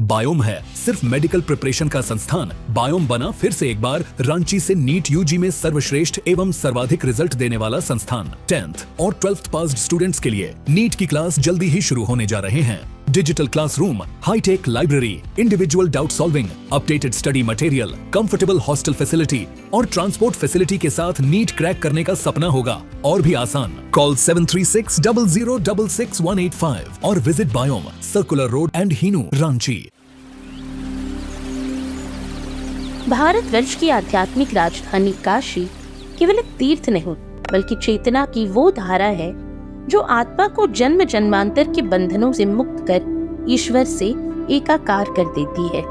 Biome है सिर्फ medical preparation का संस्थान। बायोम बना फिर से एक बार रांची से नीट यूजी में सर्वश्रेष्ठ एवं सर्वाधिक रिजल्ट देने वाला संस्थान। 10th और 12th पास्ड स्टूडेंट्स के लिए नीट की क्लास जल्दी ही शुरू होने जा रहे हैं। Digital classroom, high tech library, individual doubt solving, updated study material, comfortable hostel facility और ट्रांसपोर्ट फैसिलिटी के साथ नीट क्रैक करने का सपना होगा और भी आसान। कॉल 7360066185 और visit Biome, Circular Road and Hinoo, Ranchi. Bharatvarsh की आध्यात्मिक राजधानी काशी केवल एक तीर्थ नहीं बल्कि चेतना की वो धारा है जो आत्मा को जन्म जन्मांतर के बंधनों से मुक्त कर ईश्वर से एकाकार कर देती है।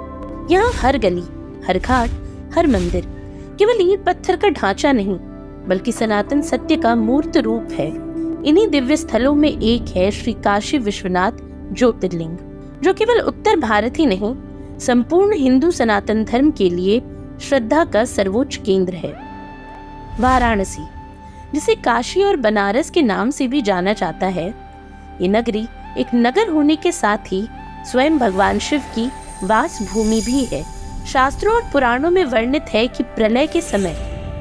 यहाँ हर गली, हर घाट, हर मंदिर केवल ईंट पत्थर का ढांचा नहीं बल्कि सनातन सत्य का मूर्त रूप है। इन्हीं दिव्य स्थलों में एक है श्री काशी विश्वनाथ ज्योतिर्लिंग, जो केवल उत्तर भारत ही नहीं संपूर्ण हिंदू सनातन धर्म के लिए श्रद्धा का सर्वोच्च केंद्र है। वाराणसी, जिसे काशी और बनारस के नाम से भी जाना जाता है, ये नगरी एक नगर होने के साथ ही स्वयं भगवान शिव की वास भूमि भी है। शास्त्रों और पुराणों में वर्णित है कि प्रलय के समय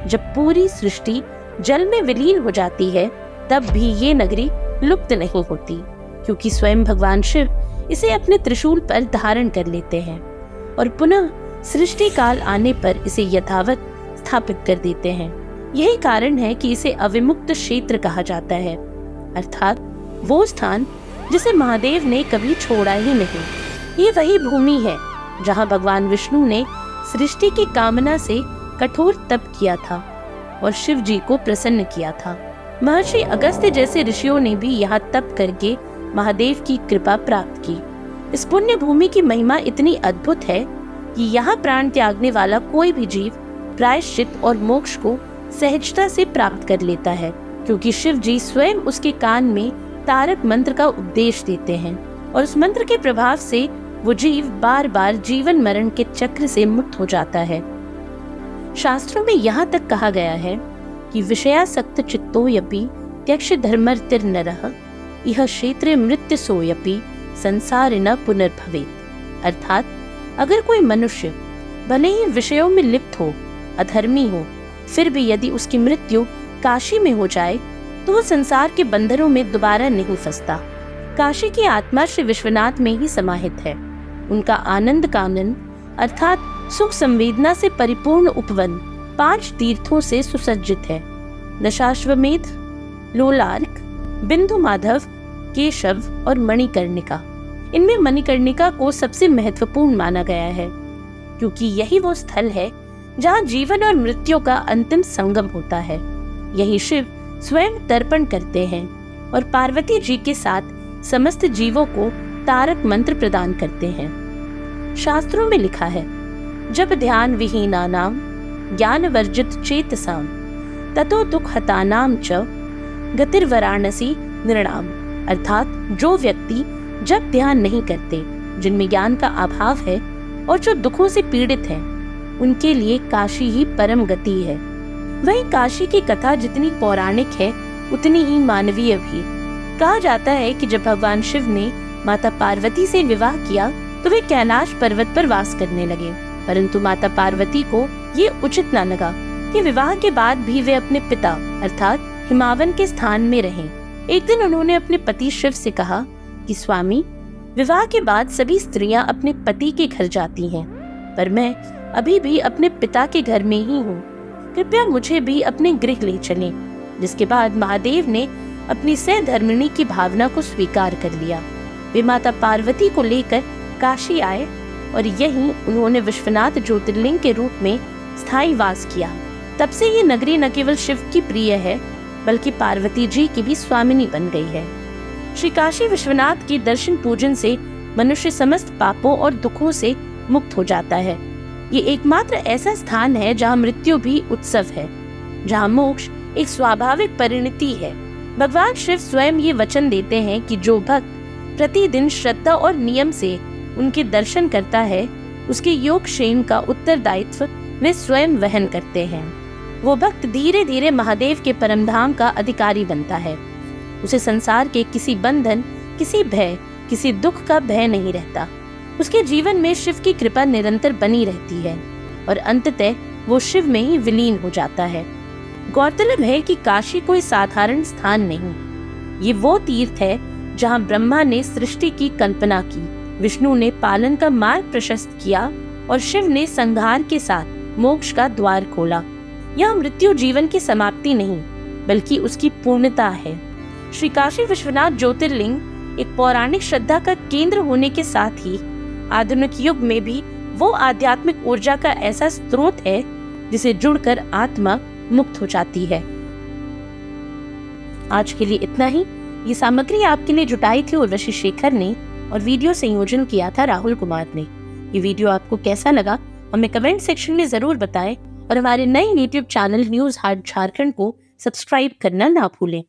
जब पूरी सृष्टि जल में विलीन हो जाती है तब भी ये नगरी लुप्त नहीं होती, क्योंकि स्वयं भगवान शिव इसे अपने त्रिशूल पर धारण कर लेते हैं और पुनः सृष्टि काल आने पर इसे यथावत स्थापित कर देते हैं। यही कारण है कि इसे अविमुक्त क्षेत्र कहा जाता है, अर्थात वो स्थान जिसे महादेव ने कभी छोड़ा ही नहीं। ये वही भूमि है जहाँ भगवान विष्णु ने सृष्टि की कामना से कठोर तप किया था और शिव जी को प्रसन्न किया था। महर्षि अगस्त्य जैसे ऋषियों ने भी यहाँ तप करके महादेव की कृपा प्राप्त की। इस पुण्य भूमि की महिमा इतनी अद्भुत है कि यहाँ प्राण त्यागने वाला कोई भी जीव प्रायश्चित और मोक्ष को सहजता से प्राप्त कर लेता है, क्योंकि शिव जी स्वयं उसके कान में तारक मंत्र का उपदेश देते हैं और उस मंत्र के प्रभाव से वो जीव बार बार जीवन मरण के चक्र से मुक्त हो जाता है। शास्त्रों में यहाँ तक कहा गया है कि विषयासक्त चित्तो यपि त्यक्ष धर्मर्तिर नरः इह क्षेत्रे मृत्यु सोयपि संसार न पुनर्भवेत्। अर्थात अगर कोई मनुष्य भले ही विषयों में लिप्त हो, अधर्मी हो, फिर भी यदि उसकी मृत्यु काशी में हो जाए तो वो संसार के बंधनों में दोबारा नहीं फंसता। काशी की आत्मा श्री विश्वनाथ में ही समाहित है। उनका आनंद कानन अर्थात सुख संवेदना से परिपूर्ण उपवन 5 तीर्थों से सुसज्जित है। दशाश्वमेध, लोलार्क, बिंदु माधव, केशव और मणिकर्णिका। इनमें मणिकर्णिका को सबसे महत्वपूर्ण माना गया है, क्योंकि यही वो स्थल है जहाँ जीवन और मृत्यु का अंतिम संगम होता है। यही शिव स्वयं तर्पण करते हैं और पार्वती जी के साथ समस्त जीवों को तारक मंत्र प्रदान करते हैं। शास्त्रों में लिखा है, जब ध्यान विहीनानाम ज्ञान वर्जित चेतसाम ततो दुख हतानाम च गतिर्वाराणसी निर्णाम। अर्थात जो व्यक्ति जब ध्यान नहीं करते, जिनमें ज्ञान का अभाव है और जो दुखों से पीड़ित हैं, उनके लिए काशी ही परम गति है। वहीं काशी की कथा जितनी पौराणिक है उतनी ही मानवीय भी। कहा जाता है कि जब भगवान शिव ने माता पार्वती से विवाह किया तो वे कैलाश पर्वत पर वास करने लगे, परंतु माता पार्वती को ये उचित न लगा कि विवाह के बाद भी वे अपने पिता अर्थात हिमावन के स्थान में रहें। एक दिन उन्होंने अपने पति शिव से कहा कि स्वामी, विवाह के बाद सभी स्त्रियां अपने पति के घर जाती हैं, पर मैं अभी भी अपने पिता के घर में ही हूँ। कृपया मुझे भी अपने गृह ले चलें। जिसके बाद महादेव ने अपनी सहधर्मिणी की भावना को स्वीकार कर लिया। वे माता पार्वती को लेकर काशी आए और यहीं उन्होंने विश्वनाथ ज्योतिर्लिंग के रूप में स्थायी वास किया। तब से ये नगरी न केवल शिव की प्रिय है बल्कि पार्वती जी की भी स्वामिनी बन गई है। श्री काशी विश्वनाथ की दर्शन पूजन से मनुष्य समस्त पापों और दुखों से मुक्त हो जाता है। ये एकमात्र ऐसा स्थान है जहाँ मृत्यु भी उत्सव है, जहाँ मोक्ष एक स्वाभाविक परिणति है। भगवान शिव स्वयं ये वचन देते हैं कि जो भक्त प्रतिदिन श्रद्धा और नियम से उनके दर्शन करता है, उसके योगक्षेम का उत्तरदायित्व वे स्वयं वहन करते हैं। वो भक्त धीरे धीरे महादेव के परमधाम का अधिकारी बनता है। उसे संसार के किसी बंधन, किसी भय, किसी दुख का भय नहीं रहता। उसके जीवन में शिव की कृपा निरंतर बनी रहती है और अंततः वो शिव में ही विलीन हो जाता है। गौरतलब है कि काशी कोई साधारण स्थान नहीं, ये वो तीर्थ है जहाँ ब्रह्मा ने सृष्टि की कल्पना की, विष्णु ने पालन का मार्ग प्रशस्त किया और शिव ने संहार के साथ मोक्ष का द्वार खोला। यह मृत्यु जीवन की समाप्ति नहीं बल्कि उसकी पूर्णता है। श्री काशी विश्वनाथ ज्योतिर्लिंग एक पौराणिक श्रद्धा का केंद्र होने के साथ ही आधुनिक युग में भी वो आध्यात्मिक ऊर्जा का ऐसा स्रोत है जिसे जुड़कर आत्मा मुक्त हो जाती है। आज के लिए इतना ही। ये सामग्री आपके लिए जुटाई थी उर्वशी शेखर ने और वीडियो संयोजन किया था राहुल कुमार ने। ये वीडियो आपको कैसा लगा हमें कमेंट सेक्शन में जरूर बताएं और हमारे नए YouTube channel news heart Jharkhand को सब्सक्राइब करना ना भूलें।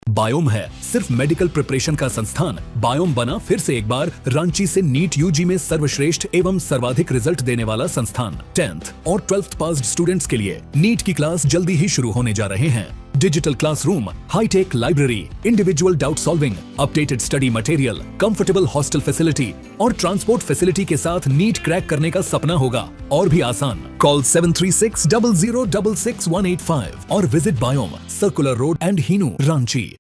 बायोम है सिर्फ मेडिकल प्रिपरेशन का संस्थान। बायोम बना फिर से एक बार रांची से नीट यूजी में सर्वश्रेष्ठ एवं सर्वाधिक रिजल्ट देने वाला संस्थान। 10th और 12th पास्ड स्टूडेंट्स के लिए नीट की क्लास जल्दी ही शुरू होने जा रहे हैं। Digital classroom, high tech library, individual doubt solving, updated study material, comfortable hostel facility और ट्रांसपोर्ट फैसिलिटी के साथ नीट क्रैक करने का सपना होगा और भी आसान। कॉल 73600666185 और visit Biome, Circular Road and Hinoo, Ranchi.